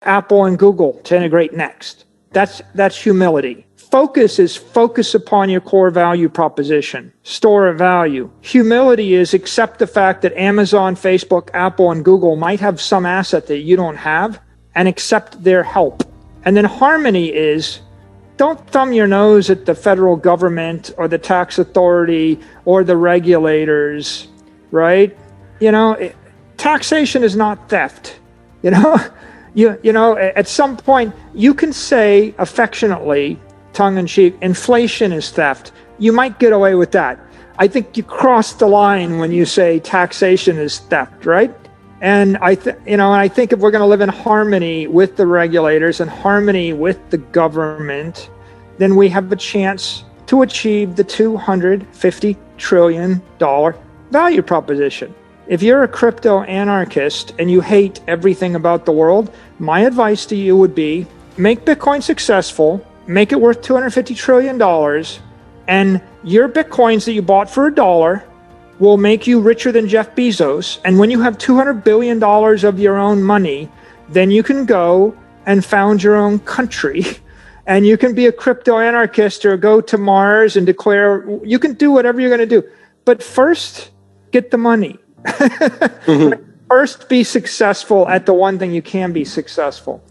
Apple and Google to integrate next. That's humility. Focus is focus upon your core value proposition, store of value. Humility is accept the fact that Amazon, Facebook, Apple, and Google might have some asset that you don't have and accept their help. And then harmony is don't thumb your nose at the federal government or the tax authority or the regulators, right? Taxation is not theft, You know, at some point you can say affectionately, tongue-in-cheek, inflation is theft. You might get away with that. I think you cross the line when you say taxation is theft, right? And I think if we're going to live in harmony with the regulators and harmony with the government, then we have a chance to achieve the $250 trillion value proposition. If you're a crypto anarchist and you hate everything about the world, my advice to you would be make Bitcoin successful, make it worth $250 trillion, and your Bitcoins that you bought for $1 will make you richer than Jeff Bezos. And when you have $200 billion of your own money, then you can go and found your own country. And you can be a crypto anarchist or go to Mars and declare, you can do whatever you're going to do. But first, get the money. First, be successful at the one thing you can be successful.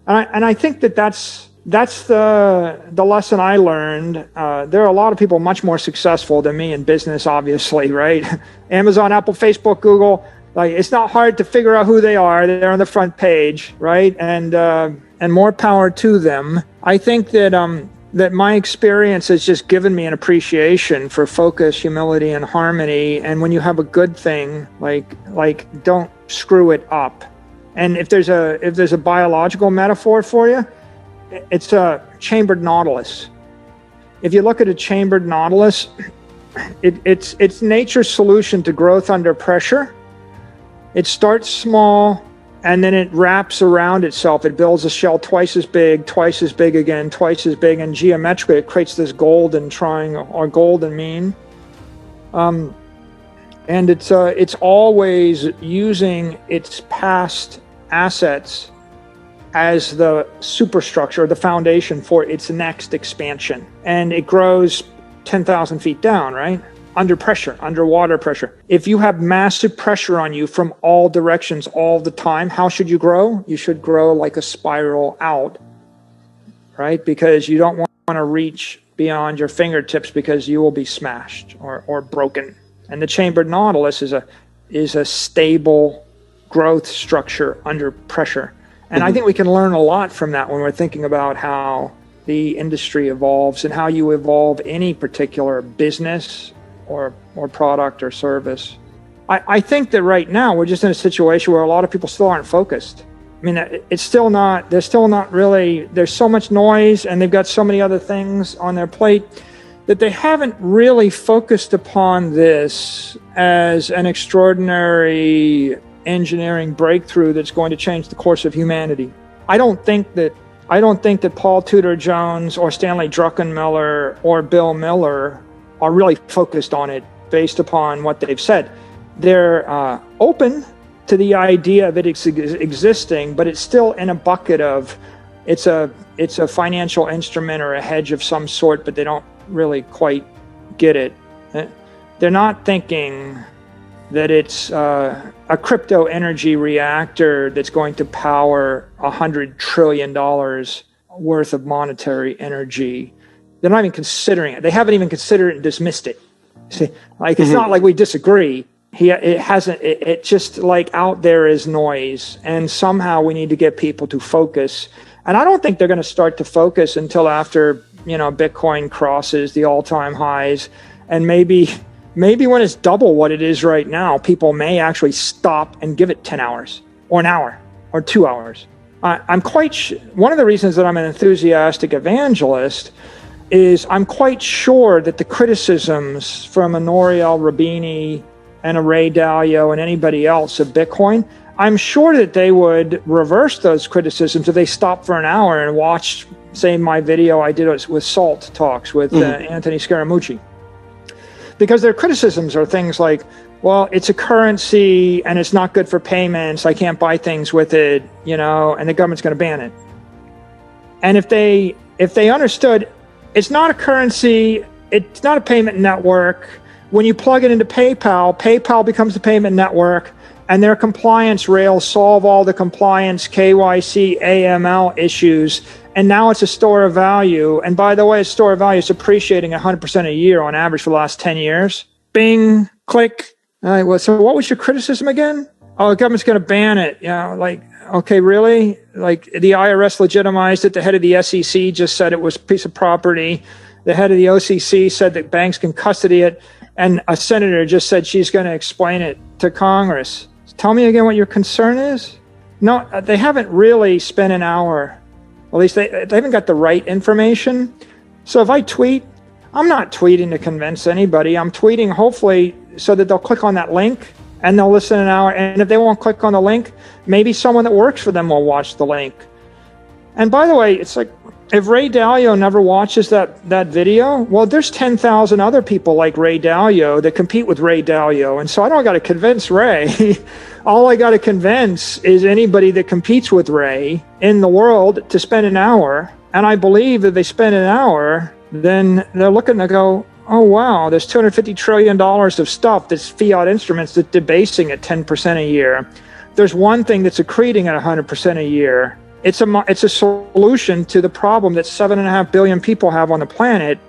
And I think that's the lesson I learned. There are a lot of people much more successful than me in business, obviously, right? Amazon, Apple, Facebook, Google. Like, it's not hard to figure out who they are. They're on the front page, right? And more power to them. I think that my experience has just given me an appreciation for focus, humility, and harmony. And when you have a good thing, like don't screw it up. And if there's a biological metaphor for you, it's a chambered nautilus. If you look at a chambered nautilus, it's nature's solution to growth under pressure. It starts small, and then it wraps around itself. It builds a shell twice as big again, twice as big, and geometrically it creates this golden triangle or golden mean. And it's always using its past assets as the superstructure, the foundation for its next expansion. And it grows 10,000 feet down, right? Under pressure, underwater pressure. If you have massive pressure on you from all directions all the time, how should you grow? You should grow like a spiral out, right? Because you don't want to reach beyond your fingertips because you will be smashed or broken. And the chambered nautilus is a stable growth structure under pressure. And I think we can learn a lot from that when we're thinking about how the industry evolves and how you evolve any particular business or product or service. I think that right now we're just in a situation where a lot of people still aren't focused. I mean, they're still not really, there's so much noise and they've got so many other things on their plate that they haven't really focused upon this as an extraordinary engineering breakthrough that's going to change the course of humanity. I don't think that Paul Tudor Jones or Stanley Druckenmiller or Bill Miller are really focused on it based upon what they've said. They're open to the idea of it existing, but it's still in a bucket of it's a financial instrument or a hedge of some sort, but they don't really quite get it. They're not thinking that it's a crypto energy reactor that's going to power $100 trillion worth of monetary energy. They're not even considering it. They haven't even considered it and dismissed it. See, like it's not like we disagree. It just like out there is noise, and somehow we need to get people to focus. And I don't think they're going to start to focus until after Bitcoin crosses the all-time highs, and maybe when it's double what it is right now, people may actually stop and give it 10 hours or an hour or 2 hours. I'm quite one of the reasons that I'm an enthusiastic evangelist is I'm quite sure that the criticisms from a Nouriel Roubini and a Ray Dalio and anybody else of Bitcoin, I'm sure that they would reverse those criticisms if they stopped for an hour and watched, say, my video I did with Salt Talks with Anthony Scaramucci. Because their criticisms are things like, well, it's a currency and it's not good for payments. I can't buy things with it, and the government's going to ban it. And if they understood it's not a currency, it's not a payment network. When you plug it into PayPal becomes the payment network, and their compliance rails solve all the compliance, KYC, AML issues. And now it's a store of value. And by the way, a store of value is appreciating 100% a year on average for the last 10 years. Bing, click. So what was your criticism again? Oh, the government's going to ban it. Okay, really? Like the IRS legitimized it. The head of the SEC just said it was a piece of property. The head of the OCC said that banks can custody it. And a senator just said she's going to explain it to Congress. Tell me again what your concern is? No, they haven't really spent an hour. At least they haven't got the right information. So if I tweet, I'm not tweeting to convince anybody. I'm tweeting hopefully so that they'll click on that link and they'll listen an hour. And if they won't click on the link, maybe someone that works for them will watch the link. And by the way, it's like, if Ray Dalio never watches that video, well, there's 10,000 other people like Ray Dalio that compete with Ray Dalio. And so I don't got to convince Ray. All I got to convince is anybody that competes with Ray in the world to spend an hour. And I believe that they spend an hour, then they're looking to go, oh, wow, there's $250 trillion of stuff that's fiat instruments that's debasing at 10% a year. There's one thing that's accreting at 100% a year. It's a solution to the problem that 7.5 billion people have on the planet.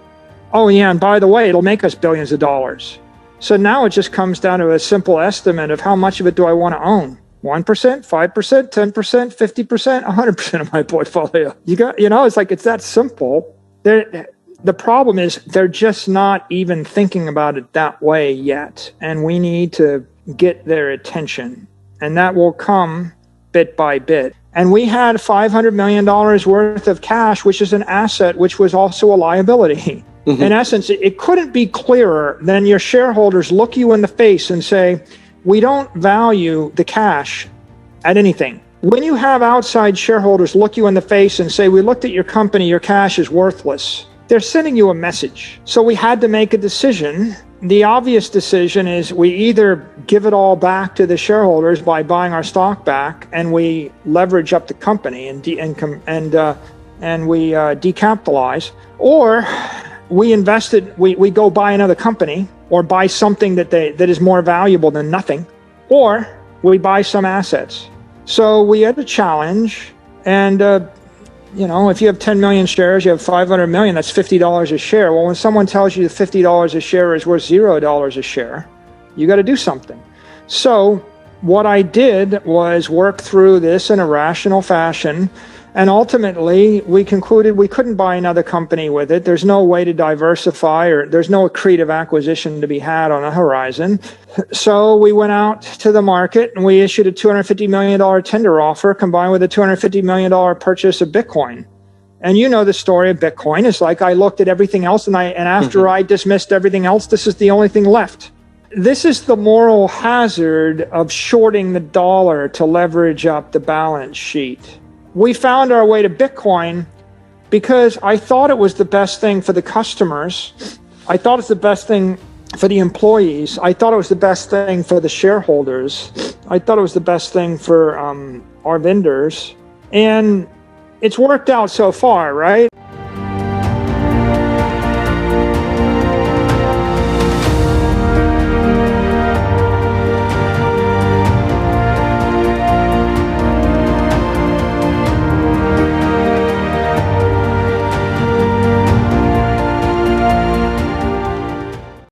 Oh yeah, and by the way, it'll make us billions of dollars. So now it just comes down to a simple estimate of how much of it do I want to own? 1%, 5%, 10%, 50%, 100% of my portfolio. It's that simple. The problem is they're just not even thinking about it that way yet. And we need to get their attention. And that will come bit by bit. And we had $500 million worth of cash, which is an asset, which was also a liability. Mm-hmm. In essence, it couldn't be clearer than your shareholders look you in the face and say, we don't value the cash at anything. When you have outside shareholders look you in the face and say, we looked at your company, your cash is worthless, they're sending you a message. So we had to make a decision. The obvious decision is we either give it all back to the shareholders by buying our stock back, and we leverage up the company and we decapitalize, or we we go buy another company or buy something that is more valuable than nothing, or we buy some assets. So we had a challenge, and if you have 10 million shares, you have 500 million, that's $50 a share. Well, when someone tells you that $50 a share is worth $0 a share, you got to do something. So what I did was work through this in a rational fashion. And ultimately, we concluded we couldn't buy another company with it. There's no way to diversify, or there's no accretive acquisition to be had on the horizon. So we went out to the market and we issued a $250 million tender offer combined with a $250 million purchase of Bitcoin. And you know the story of Bitcoin. It's like I looked at everything else and after I dismissed everything else, this is the only thing left. This is the moral hazard of shorting the dollar to leverage up the balance sheet. We found our way to Bitcoin because I thought it was the best thing for the customers. I thought it's the best thing for the employees. I thought it was the best thing for the shareholders. I thought it was the best thing for our vendors. And it's worked out so far, right?